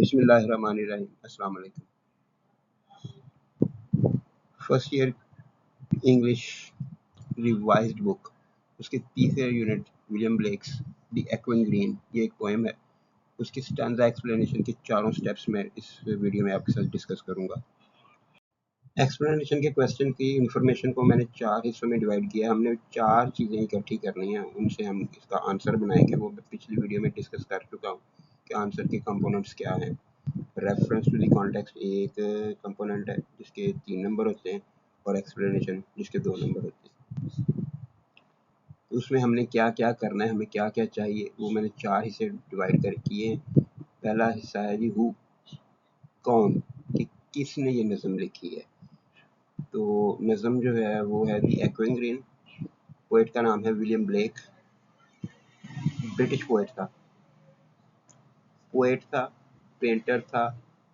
बिस्मिल्लाहिर्रहमानिर्रहीम। अस्सलाम वालेकुम। First year English revised book, उसके तीसरे यूनिट विलियम ब्लेक्स द एक्विन ग्रीन, ये एक पोएम है। उसकी स्टैंजा एक्सप्लेनेशन के चारों स्टेप्स में इस वीडियो में आपके साथ डिस्कस करूंगा। एक्सप्लेनेशन के क्वेश्चन की इन्फॉर्मेशन को मैंने 4 हिस्सों में डिवाइड किया। हमने 4 चीज़ें इकट्ठी करनी है, उनसे हम इसका आंसर बनाएंगे। वो मैं पिछली वीडियो में डिस्कस कर चुका हूँ कि आंसर के कंपोनेंट्स क्या हैं। रेफरेंस टू द कॉन्टेक्स्ट एक कंपोनेंट है जिसके 3 नंबर होते हैं, और एक्सप्लेनेशन जिसके 2 नंबर होते हैं। उसमें हमने क्या क्या करना है, हमें क्या क्या चाहिए, वो मैंने 4 हिस्से डिवाइड कर किए हैं। पहला हिस्सा है जी हु, कौन, कि किसने ये नज़म लिखी है। तो नज़म जो है वो है दी एक्विन ग्रीन। पोएट का नाम है विलियम ब्लेक, ब्रिटिश पोएट था, पेंटर था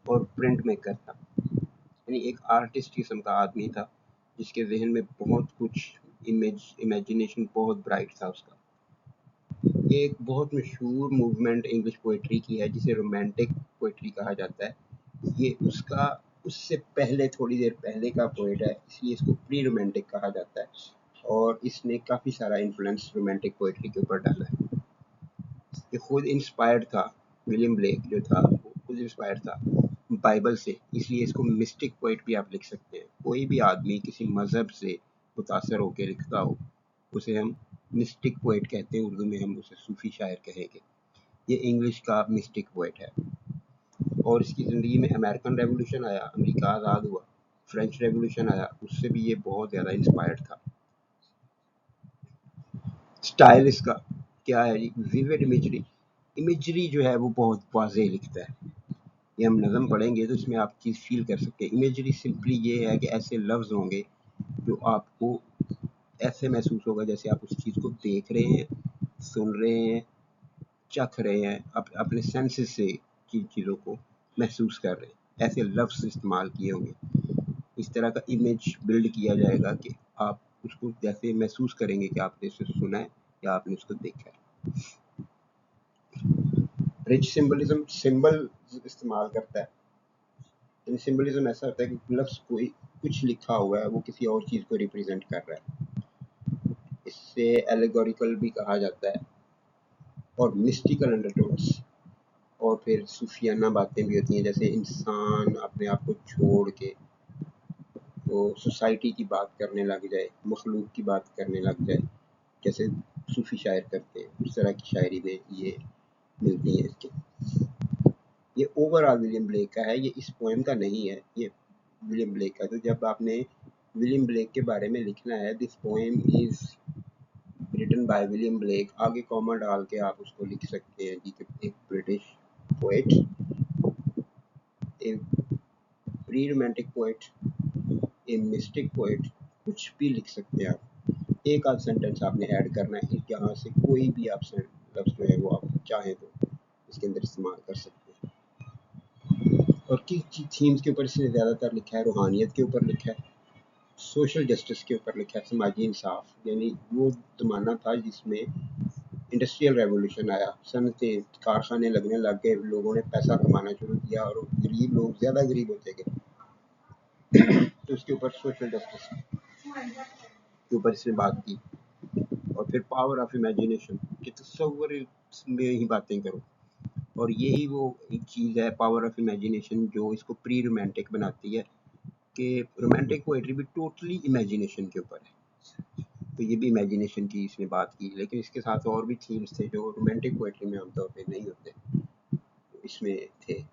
और प्रिंट मेकर था। यानी एक आर्टिस्ट किस्म का आदमी था जिसके जहन में बहुत कुछ इमेजिनेशन बहुत ब्राइट था उसका। ये एक बहुत मशहूर मूवमेंट इंग्लिश पोइट्री की है जिसे रोमांटिक पोइट्री कहा जाता है। ये उससे पहले, थोड़ी देर पहले का पोएट है, इसलिए इसको प्री रोमांटिक कहा जाता है, और इसने काफ़ी सारा इन्फ्लुएंस रोमांटिक पोइट्री के ऊपर डाला है। ये खुद इंस्पायर्ड था, विलियम ब्लेक जो था वो खुद इंस्पायर्ड था बाइबल से, इसलिए इसको मिस्टिक पोइट भी आप लिख सकते हैं। कोई भी आदमी किसी मज़हब से मुतासर होकर लिखता हो उसे हम मिस्टिक पोइट कहते हैं, उर्दू में हम उसे सूफी शायर कहेंगे। ये इंग्लिश का मिस्टिक पोइट है, और इसकी ज़िंदगी में अमेरिकन रेवोल्यूशन आया, अमेरिका आज़ाद हुआ, फ्रेंच रेवोल्यूशन आया, उससे भी ये बहुत ज़्यादा इंस्पायर्ड था। स्टाइल इसका क्या है जी, विविड इमेजरी जो है वो बहुत वाज़ेह लिखता है। ये हम नज़म पढ़ेंगे तो इसमें आप चीज़ फील कर सकते हैं। इमेजरी सिंपली ये है कि ऐसे लफ्ज़ होंगे जो आपको ऐसे महसूस होगा जैसे आप उस चीज़ को देख रहे हैं, सुन रहे हैं, चख रहे हैं, अपने सेंसेस से चीज़ों को महसूस कर रहे हैं। ऐसे लफ्ज़ इस्तेमाल किए होंगे। इस तरह का इमेज बिल्ड किया जाएगा कि आप उसको जैसे महसूस करेंगे कि आपने इसे सुना है या आपने उसको देखा है। रिच सिंबलिज्म, सिंबल इस्तेमाल करता है। सिंबलिज्म ऐसा होता है कि लफ्ज़ कोई कुछ लिखा हुआ है, वो किसी और चीज़ को रिप्रेजेंट कर रहा है। इससे एलेगोरिकल भी कहा जाता है, और मिस्टिकल अंडरटोन्स, और फिर सूफियाना बातें भी होती हैं, जैसे इंसान अपने आप को छोड़ के वो सोसाइटी की बात करने लग जाए, मखलूक की बात करने लग जाए, जैसे सूफी शायर करते हैं, उस तरह की शायरी में ये मिलती है इसके। ये ओवरऑल विलियम ब्लेक का है, ये इस पोएम का नहीं है, ये विलियम ब्लेक का। तो जब आपने विलियम ब्लेक के बारे में लिखना है, this poem is written by William Blake, आगे कॉमा डाल के आप उसको लिख सकते हैं कि एक ब्रिटिश पोएट, एक pre romantic poet, a mystic poet, कुछ भी लिख सकते हैं आप। एक आध सेंटेंस आपने ऐड करना है, यहाँ से कोई भी आप लफ्ज़ जो है वो आप चाहें तो इसके अंदर इस्तेमाल कर सकते हैं। और किस थीम्स के ऊपर इसने ज़्यादातर लिखा है? रूहानियत के ऊपर लिखा है, सोशल जस्टिस के ऊपर लिखा है, समाजी इंसाफ। यानी वो ज़माना था जिसमें इंडस्ट्रियल रेवोल्यूशन आया, सनतें, कारखाने लगने लग गए, लोगों ने पैसा कमाना शुरू किया और गरीब लोग ज़्यादा गरीब होते गए। तो उसके ऊपर सोशल जस्टिस के ऊपर इसने बात की। और फिर पावर ऑफ इमेजिनेशन, कि तसव्वुर में ही बातें करो, और यही वो एक चीज़ है, पावर ऑफ इमेजिनेशन, जो इसको प्री रोमांटिक बनाती है। कि रोमांटिक पोएट्री भी टोटली इमेजिनेशन के ऊपर है, तो ये भी इमेजिनेशन की इसने बात की, लेकिन इसके साथ और भी थीम्स थे जो रोमांटिक पोएट्री में आमतौर पे नहीं होते, तो इसमें थे।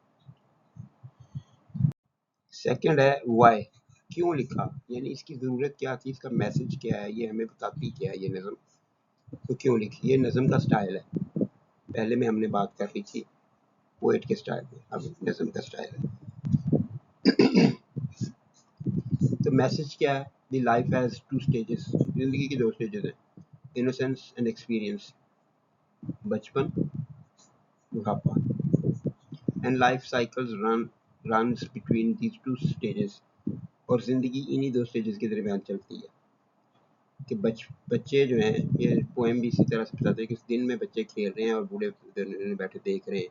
सेकंड है वाई, क्यों लिखा, यानी इसकी ज़रूरत क्या थी, इसका मैसेज क्या है, ये हमें बताती क्या है ये नज़म, तो क्यों लिखी। ये नज़म का स्टाइल है, पहले में हमने बात कर ली थी पोएट के स्टाइल में, अब नज़म का स्टाइल है। तो मैसेज क्या है, द लाइफ हैज़ 2 स्टेजेस, ज़िंदगी की 2 स्टेजेस हैं, इनोसेंस एंड एक्सपीरियंस, बचपन, बुढ़ापा, and life cycles runs between these 2 stages, और ज़िंदगी इन्हीं 2 स्टेजेस के दरमियान चलती है। कि बच्चे जो हैं, ये पोएम भी इसी तरह से बताते हैं कि दिन में बच्चे खेल रहे हैं और बूढ़े बैठे देख रहे हैं,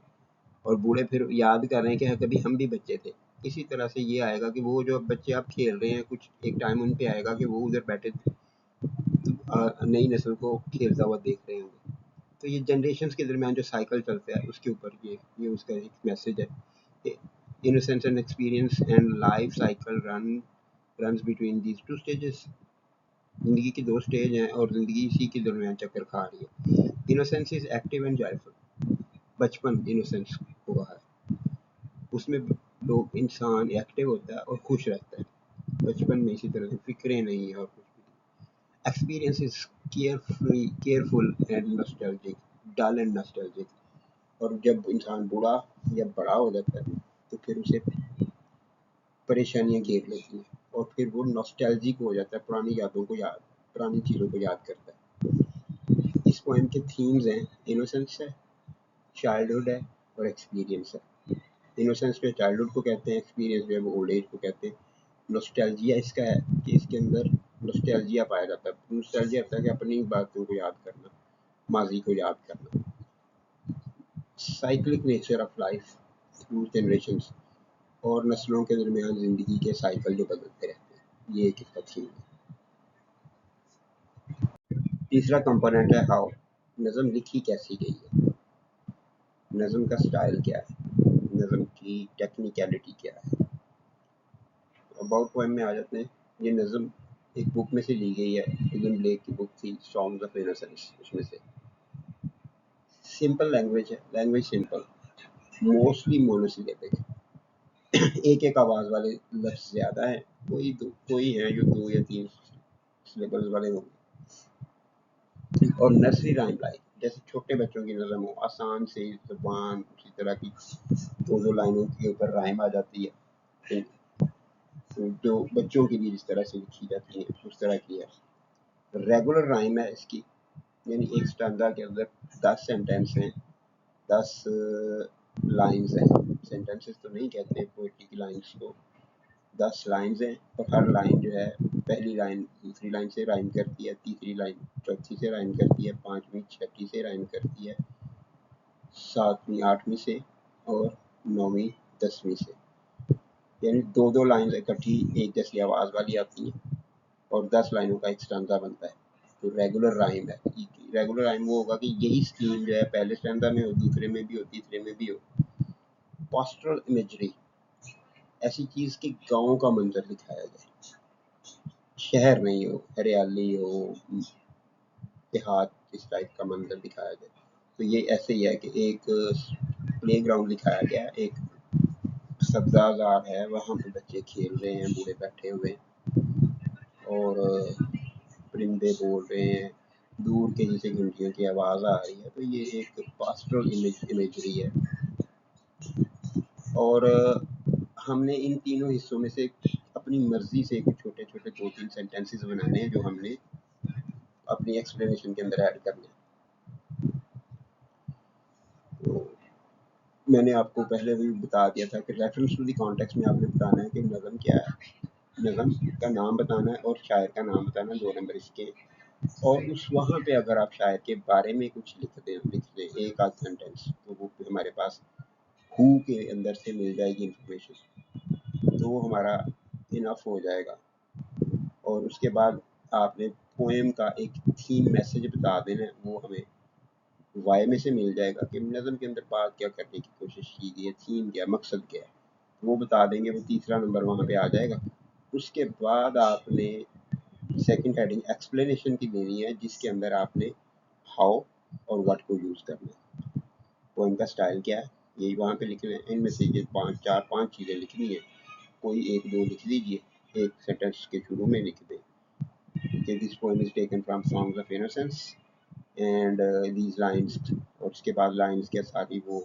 और बूढ़े फिर याद कर रहे हैं कि हाँ, कभी हम भी बच्चे थे। इसी तरह से ये आएगा कि वो जो बच्चे आप खेल रहे हैं, कुछ एक टाइम उन पे आएगा कि वो उधर बैठे नई नस्ल को खेलता हुआ देख रहे होंगे। तो ये जनरेशन्स के दरमियान जो साइकिल चलता है उसके ऊपर ये उसका एक मैसेज है। Innocence and experience and life cycle runs between these two stages. जिंदगी की दो स्टेज हैं और जिंदगी इसी के दरमियान चक्कर खा रही है। Innocence is active and joyful. बचपन इनोसेंस हुआ है, उसमें लोग इंसान एक्टिव होता है और खुश रहता है। बचपन में इसी तरह से फिक्रें नहीं है और कुछ भी। Experience is careful and nostalgic, dull and nostalgic. और जब इंसान बूढ़ा या बड़ा हो जाता है तो फिर उसे परेशानियां घेर लेती हैं और फिर वो नॉस्टैल्जिक हो जाता है, पुरानी चीज़ों को याद करता है। इस पोएम के थीम्स हैं इनोसेंस है, चाइल्डहुड है और एक्सपीरियंस है। इनोसेंस जो चाइल्डहुड को कहते हैं, एक्सपीरियंस जो है वो ओल्ड एज को कहते हैं। नॉस्टैल्जिया इसका है कि इसके अंदर नॉस्टैल्जिया पाया जाता है। नॉस्टैल्जिया होता है कि अपनी बातों को याद करना, माजी को याद करना। Cyclic nature of life through generations, और नस्लों के दरमियान ज़िंदगी के साइकिल जो बदलते रहते हैं, ये एक इसका थीम है। तीसरा कंपोनेंट है हाउ, नज़म लिखी कैसी गई है, नज़म का स्टाइल क्या है, नज़म की टेक्निकलिटी क्या है। अबाउट पोएम में आ जाते हैं। ये नज़म एक बुक में से ली गई है, विलियम ब्लेक की बुक थी सॉन्ग्स ऑफ इनोसेंस। उसमें से सिंपल लैंग्वेज है, लैंग्वेज सिंपल, मोस्टली मोनोसिलेबिक। एक एक आवाज़ वाले लफ्ज़ ज़्यादा हैं, कोई है जो 2 या 3 सिलेबल्स वाले होंगे। और नर्सरी राइम लाइक, जैसे छोटे बच्चों की नज़म हो, आसान से ज़ुबान उसी तरह की 2-2 लाइनों के ऊपर राइम आ जाती है, तो जो बच्चों के लिए जिस तरह से लिखी जाती है उस तरह की है। रेगुलर राइम है इसकी, यानी एक स्टैंजा के अंदर 10 सेंटेंस हैं, 10 लाइन्स हैं। सेंटेंसेस तो नहीं कहते पोएट्री की लाइन्स को, 10 लाइन्स हैं और हर लाइन जो है पहली लाइन दूसरी लाइन से राइम करती है, तीसरी लाइन चौथी से राइम करती है, पांचवी छठी से राइम करती है, सातवीं आठवीं से और नौवीं 10वीं से। यानी 2-2 लाइन इकट्ठी एक जैसी आवाज़ वाली आती हैं और 10 लाइनों का एक स्टैंजा बनता है। तो रेगुलर राइम है। रेगुलर राइम वो होगा कि यही स्कीम जो है पहले स्टैंजा में हो, दूसरे में भी हो, तीसरे में भी हो। पास्टरल इमेजरी, ऐसी चीज़ कि गाँव का मंजर दिखाया जाए, शहर नहीं हो, हरियाली हो, देहात इस टाइप का मंजर दिखाया जाए। तो ये ऐसे ही है कि एक प्लेग्राउंड दिखाया गया है, एक सब्ज़ाज़ार है, वहाँ पे बच्चे खेल रहे हैं, बूढ़े बैठे हुए हैं और परिंदे बोल रहे हैं, दूर कहीं से घंटियों की आवाज़ आ रही है। तो ये एक पास्टरल इमेजरी है। और हमने इन तीनों हिस्सों में से अपनी मर्जी से कुछ छोटे-छोटे 2-3 सेंटेंसेस बनाने हैं जो हमने अपनी एक्सप्लेनेशन के अंदर ऐड करने हैं। तो मैंने आपको पहले भी बता दिया था कि रेफरेंस टू द कॉन्टेक्स्ट में आपने बताना है कि नज़म क्या है, नज़म का नाम बताना है और शायर का नाम बताना है, 2 नंबर इसके। और उस वहाँ पे अगर आप शायर के बारे में कुछ लिख दें एक आध सेंटेंस, तो वो हमारे पास हु के अंदर से मिल जाएगी इंफॉर्मेशन, तो वो हमारा इनफ हो जाएगा। और उसके बाद आपने पोएम का एक थीम मैसेज बता देना है, वो हमें वाई में से मिल जाएगा कि नज़म के अंदर बात क्या करने की कोशिश की गई है, थीम क्या, मकसद क्या है, वो बता देंगे, वो तीसरा नंबर वहाँ पे आ जाएगा। उसके बाद आपने सेकंड हेडिंग एक्सप्लेनेशन की देनी है, जिसके अंदर आपने हाउ और व्हाट को यूज़ करना है। पोएम का स्टाइल क्या है यही वहाँ पे लिखना है। इनमें से ये 5 चीज़ें लिखनी है, कोई 1-2 लिख लीजिए, एक सेंटेंस के शुरू में लिख दें कि this poem is taken from songs of innocence and these lines, और उसके बाद लाइन्स के साथ ही वो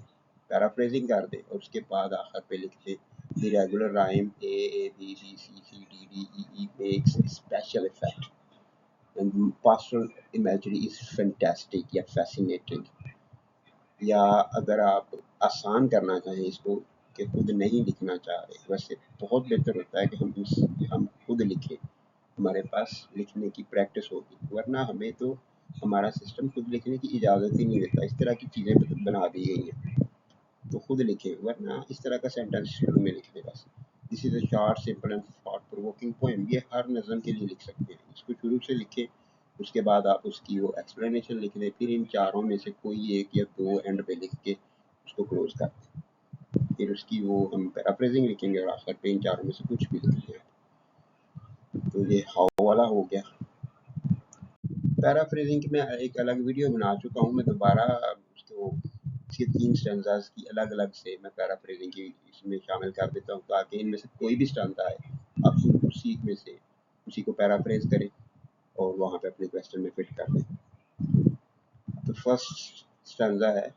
पैराफ्रेजिंग कर दे और उसके बाद आखिर पे लिख दे the regular rhyme A B B C C D D E makes special effect and pastoral imagery is fantastic या फैसिनेटिंग। या अगर आप आसान करना चाहें इसको कि खुद नहीं लिखना चाह रहे, वैसे बहुत बेहतर होता है कि हम खुद लिखें, हमारे पास लिखने की प्रैक्टिस होगी, वरना हमें तो हमारा सिस्टम खुद लिखने की इजाज़त ही नहीं देता। इस तरह की चीज़ें बना दी गई हैं। तो खुद लिखें, वरना इस तरह का सेंटेंस शुरू में लिख दें बस। This is a short simple and thought provoking poem. ये हर नज़म के लिए लिख सकते हैं, इसको शुरू से लिखें, उसके बाद आप उसकी वो एक्सप्लेनेशन लिख दें, फिर इन चारों में से कोई एक या दो एंड पे लिख के उसको क्लोज कर दें, फिर उसकी वो हम पैराफ्रेजिंग लिखेंगे और आखिर पे इन चारों में से कुछ भी लिख दें। तो ये हाउ वाला हो गया। पैराफ्रेजिंग की मैं एक अलग वीडियो बना चुका हूँ, मैं दोबारा उसको इसके 3 स्टैंजास की अलग-अलग से मैं पैराफ्रेजिंग की इसमें शामिल कर देता हूँ, ताकि इनमें से कोई भी स्टैंजा है, आप उसी में से उसी को पैराफ्रेज करें और वहाँ पे अपने क्वेश्चन में फिट कर दें। तो फर्स्ट स्टैंजा है,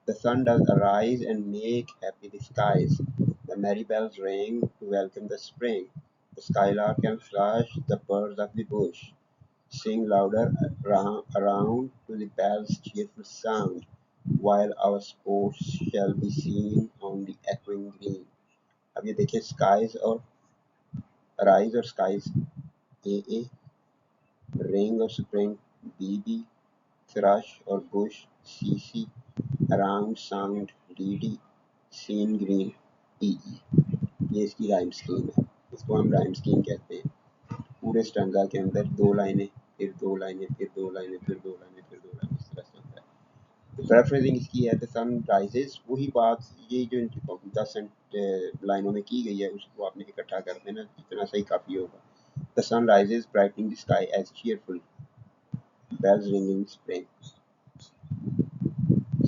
The sun does arise and make happy the skies. The merry bells ring to welcome the spring. The skylark and thrush, the birds of the bush, sing louder around to the bell's cheerful sound, while our sports shall be seen on the echoing green. अब ये देखिए skies और rise और skies A, ring और spring B, thrush और bush C, around sound D, scene green E. ये इसकी rhyme scheme है, इसको हम राइम स्कीम कहते हैं। पूरे स्टैंजा के अंदर 2 लाइनें, फिर 2 लाइनें, फिर 2 लाइनें, फिर 2 लाइनें, फिर 2 लाइनें, इस तरह से होता है। तो पैराफ्रेजिंग इसकी है, द सन राइजेस, वही बात ये जो 10 लाइनों में की गई है उसको आपने इकट्ठा कर देना, इतना सही काफ़ी होगा। The sun rises brightening the sky as cheerful bells ring in spring.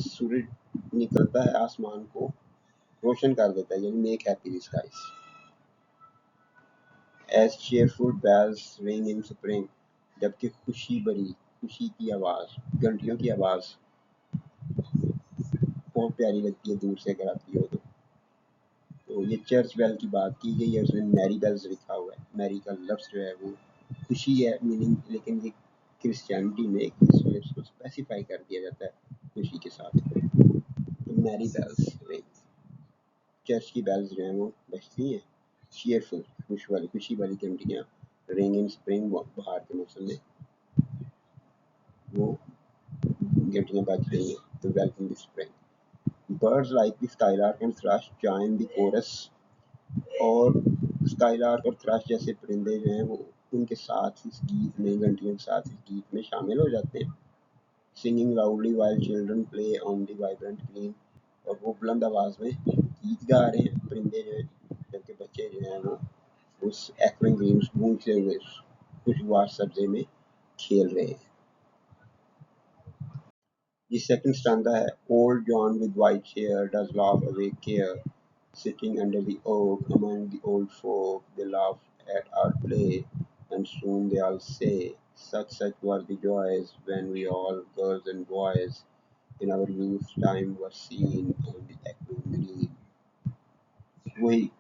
सूरज निकलता है आसमान को रोशन कर देता है, यानी make happy the skies. As cheerful bells ring in spring, जबकि खुशी भरी, खुशी की आवाज़, घंटियों की आवाज़ बहुत प्यारी लगती है दूर से अगर आती हो तो ये चर्च बेल की बात की गई है, उसमें मैरी बेल्स लिखा हुआ है। मैरी का लफ्ज़ जो है वो खुशी है मीनिंग, लेकिन ये क्रिश्चियनिटी में इस लफ्ज़ को स्पेसिफाई कर दिया जाता है खुशी के साथ। तो मैरी बेल्स रिंग, चर्च की बेल्स जो हैं वो बजती हैं, चीयरफुल खुशी वाली घंटियाँ रिंग इन स्प्रिंग, बाहर के मौसम में वो घंटियाँ बज रही हैं। तो welcome the spring. Birds like the skylark and thrush join the chorus, और स्काईलार्क और थ्रश जैसे परिंदे जो हैं वो उनके साथ इस गीत में, घंटियों के साथ इस गीत में शामिल हो जाते हैं। Singing loudly while children play on the vibrant green, और वो बुलंद आवाज़ में गीत गा रहे हैं परिंदे जो हैं, जबकि बच्चे जो हैं वो उस एक्विंग ग्रीन गूंजते हुए खुशगवार सब्जे में खेल रहे हैं। The second stanza है, Old John with white hair does laugh away care, sitting under the oak among the old folk, they laugh at our play, and soon they all say, such were the joys when we all, girls and boys, in our youth time were seen on the echoing green. वही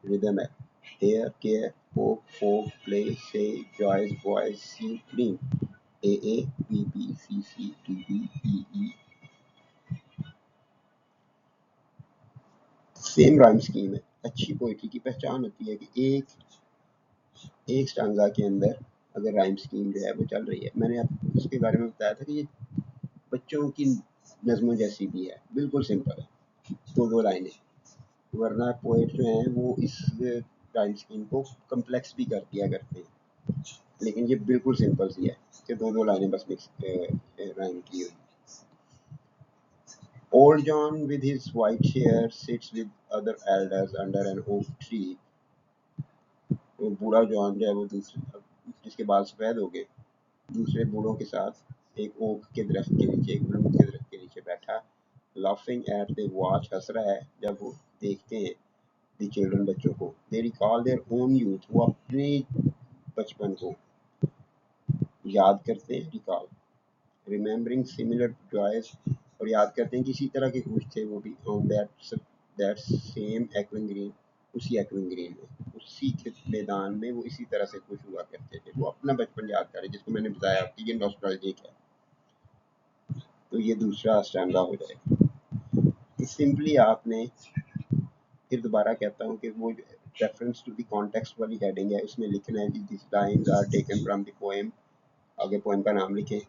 rhythm है, hair, care, oak, folk, play, say, joys, boys, see, green. A, B, C, D, E, same rhyme scheme है। अच्छी poetry की पहचान होती है कि एक स्टांजा के अंदर अगर राइम स्कीम जो है वो चल रही है। मैंने आपको इसके बारे में बताया था कि ये बच्चों की नज़मों जैसी भी है, बिल्कुल सिंपल है, 2 लाइनें। वरना पोएट जो हैं वो इस राइम स्कीम को कम्प्लेक्स भी कर दिया करते हैं, लेकिन ये बिल्कुल सिंपल सी है कि 2 लाइनें बस मिक्स राइम की हुई। Old John with his white hair sits with other elders under an oak tree. वो बूढ़ा जॉन जो है वो दूसरे, जिसके बाल सफ़ेद हो गए, दूसरे बूढ़ों के साथ एक ओक के दरख्त के नीचे, एक बरगद के दरख्त के नीचे बैठा, लाफिंग एट द वॉच, हंस रहा है जब वो देखते हैं द चिल्ड्रन बच्चों को। दे रिकॉल देयर ओन यूथ, वो अपने बचपन को याद करते हैं, रिकॉल, रिमेम्बरिंग सिमिलर जॉयज, और याद करते हैं कि इसी तरह के खुश थे वो भी, ऑन दैट सेम एक्विंग ग्रीन, उसी एक्विंग ग्रीन में, उसी के मैदान में वो इसी तरह से खुश हुआ करते थे। वो अपना बचपन याद करें, जिसको मैंने बताया आपकी ये नॉस्टैल्जिक है। तो ये दूसरा स्टैंडा हो जाएगा। तो सिंपली आपने, फिर दोबारा कहता हूँ कि वो रेफरेंस टू द कॉन्टेक्स्ट वाली हेडिंग है, उसमें लिखना है this lines are taken from the poem, आगे पोएम का नाम लिखें,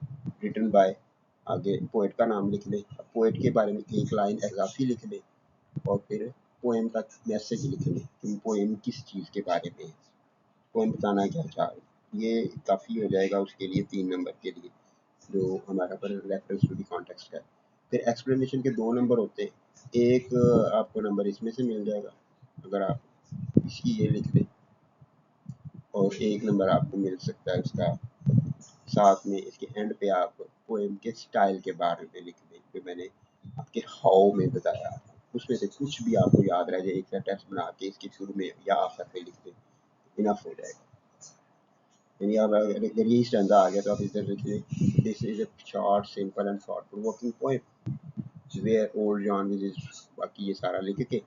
रिटन बाय आगे पोएट का नाम लिख लें, पोएट के बारे में एक लाइन इजाफी लिख लें और फिर पोएम का मैसेज लिख लें कि पोएम किस चीज़ के बारे में है, पोएम बताना क्या चाह रही है। ये काफ़ी हो जाएगा उसके लिए 3 नंबर के लिए, जो हमारा पर रेफरेंस टू द कॉन्टेक्स्ट है। फिर एक्सप्लेनेशन के 2 नंबर होते हैं, एक आपको नंबर इसमें से मिल जाएगा अगर आप इसकी ये लिख दें, और एक नंबर आपको मिल सकता है उसका साथ में इसके एंड पे आप पोएम के स्टाइल के बारे में लिख दें जो मैंने आपके हाउ में बताया, उसमें से कुछ भी आपको याद रह जाए एक सेंटेंस बना के इसके शुरू में या आखिर में लिख दें, इनफ हो जाएगा। यानी आप अगर यही स्टैंडा आ गया तो आप इधर लिखिए, this is a short simple and thought provoking poem where old John with, बाकी ये सारा लिख के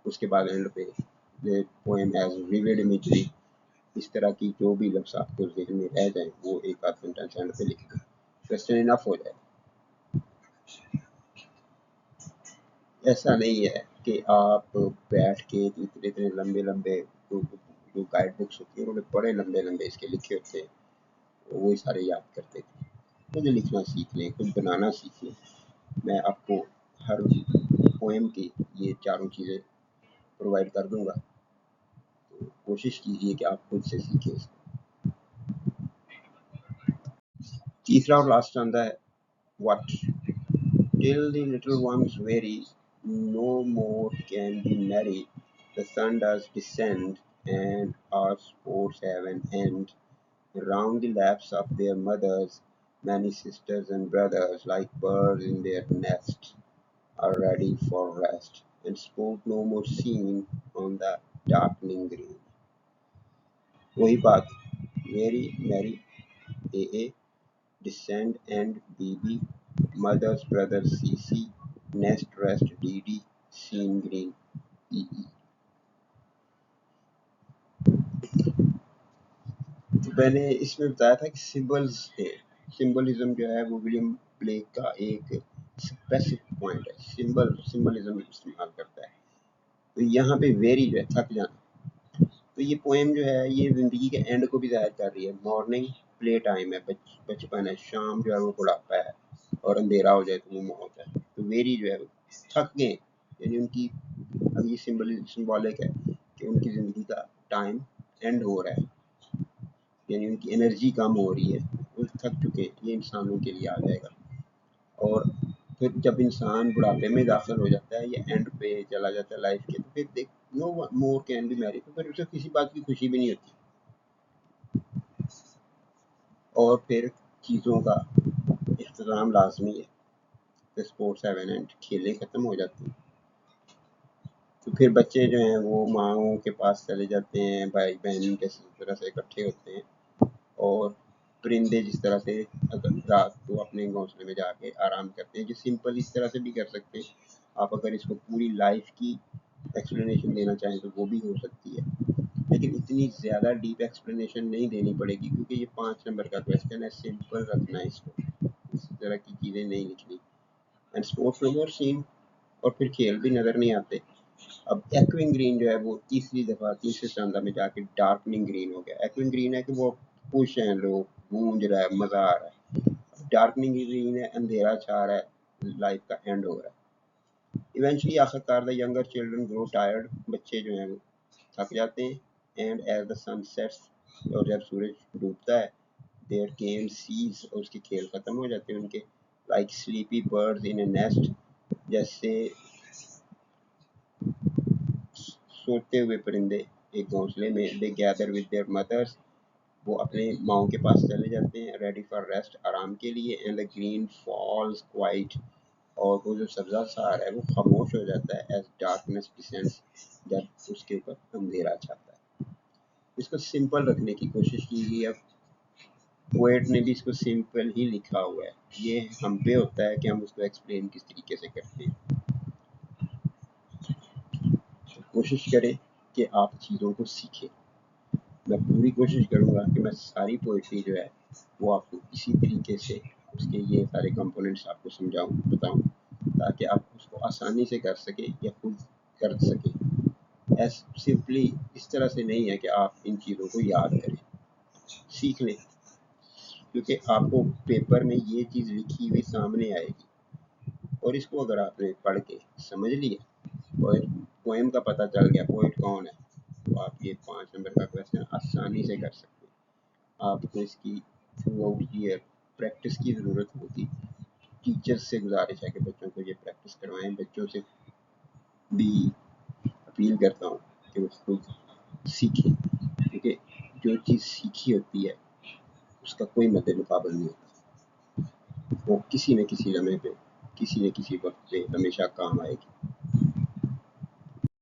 उसके बाद एंड पे the poem has vivid imagery, इस तरह की जो भी लफ्ज़ आपको ज़हन में रह जाए वो एक आध सेंटेंस एंड पे लिख दें, क्वेश्चन इनफ हो जाए। ऐसा नहीं है कि आप बैठ के इतने इतने लंबे लंबे जो गाइड बुक्स होती है उन्होंने बड़े लंबे लंबे इसके लिखे होते हैं, वो सारे याद करते थे। खुद लिखना सीख लें, खुद बनाना सीख लें। मैं आपको हर पोएम की ये चारों चीज़ें प्रोवाइड कर दूंगा, तो कोशिश कीजिए कि आप खुद से सीखें इसको। तीसरा और लास्ट आता है what, till the little ones weary, no more can be merry. The sun does descend, and our sports have an end. Round the laps of their mothers, many sisters and brothers, like birds in their nest, are ready for rest, and sport no more seen on the darkening green. वही बात, very merry, AA, descend and BB, mother's brother CC, nest rest DD, scene green EE। तो मैंने इसमें बताया था कि symbols है, symbolism जो है वो विलियम ब्लेक का एक स्पेसिफिक पॉइंट है, सिंबलिज्म इस्तेमाल करता है। तो यहाँ पे वेरी जो है थक जाना, तो ये पोएम जो है ये ज़िंदगी के एंड को भी ज़ाहिर कर रही है। मॉर्निंग प्ले टाइम है, बचपन है, शाम जो है वो बुढ़ापा है, और अंधेरा हो जाए तो वो मौत है। तो वेरी जो है थक गए, यानी उनकी, अब ये सिंबॉलिक है कि उनकी ज़िंदगी का टाइम एंड हो रहा है, यानी उनकी एनर्जी कम हो रही है, वो थक चुके हैं। ये इंसानों के लिए आ जाएगा। और फिर जब इंसान बुढ़ापे में दाखिल हो जाता है या एंड पे चला जाता है लाइफ के, तो फिर देख no more can be merry, तो फिर उसे किसी बात की खुशी भी नहीं होती, और फिर चीज़ों का इख्तिताम लाजमी है। तो स्पोर्ट्स हैव एंड, खेलें ख़त्म हो जाती हैं। तो फिर बच्चे जो हैं वो माँओं के पास चले जाते हैं, भाई बहन के तरह से इकट्ठे होते हैं, और परिंदे जिस तरह से अगर रात को अपने घोंसले में जाके आराम करते हैं, जो सिंपल इस तरह से भी कर सकते हैं आप। अगर इसको पूरी लाइफ की एक्सप्लेनेशन देना चाहें तो वो भी हो सकती है, लेकिन इतनी ज़्यादा डीप एक्सप्लेनेशन नहीं देनी पड़ेगी क्योंकि ये 5 नंबर का क्वेश्चन है, सिंपल रखना है इसको, इस तरह की चीज़ें नहीं लिखनी। And sports no more seen, और फिर खेल भी नज़र नहीं आते। अब एक्विंग ग्रीन जो है वो तीसरे स्टैंडा में जाके डार्कनिंग ग्रीन हो गया। एक्विंग ग्रीन है कि वो खुश हैं लोग, गूंज रहा है, मज़ा आ रहा है। डार्कनिंग ग्रीन है, अंधेरा छा रहा है, लाइफ का एंड हो रहा है। इवेंचुअली आखिरकार the younger children grow tired, बच्चे जो हैं वो थक जाते हैं। And as the sun sets, और जब सूरज डूबता है, देयर गेम सीज, और उसके खेल खत्म हो जाते हैं उनके। Like sleepy birds in a nest, जैसे सोते हुए परिंदे एक घोंसले में। They gather with their mothers, वो अपने माओ के पास चले जाते हैं, रेडी फॉर रेस्ट, आराम के लिए। And the green falls quiet, और वो जो सब्जा सार है वो खामोश हो जाता है। एज डार्कनेस डिसेंड्स, जब उसके ऊपर अंधेरा छाता है। इसको सिंपल रखने की कोशिश की गई है। पोएट ने भी इसको सिंपल ही लिखा हुआ है, ये हम पे होता है कि हम उसको एक्सप्लेन किस तरीके से करते हैं। तो कोशिश करें कि आप चीज़ों को सीखें। मैं पूरी कोशिश करूँगा कि मैं सारी पोएट्री जो है वो आपको इसी तरीके से उसके ये सारे कंपोनेंट्स आपको समझाऊँ, बताऊँ, ताकि आप उसको आसानी से कर सकें या खुद कर सकें। सिंपली इस तरह से नहीं है कि आप इन चीज़ों को याद करें, सीख लें। क्योंकि आपको पेपर में ये चीज़ लिखी हुई सामने आएगी और इसको अगर आपने पढ़ के समझ लिया और पोएम का पता चल गया पोएट कौन है, तो आप ये 5 नंबर का क्वेश्चन आसानी से कर सकते हैं। आपको इसकी थ्रू आउट ईयर प्रैक्टिस की ज़रूरत होगी। टीचर्स से गुजारिश है कि बच्चों को ये प्रैक्टिस करवाएं। बच्चों से भी अपील करता हूँ कि वो खुद सीखें, क्योंकि जो चीज़ सीखी होती है उसका कोई मद्दे मुकाबल नहीं होता। वो किसी न किसी लम्हे पे, किसी न किसी वक्त पे हमेशा काम आएगी।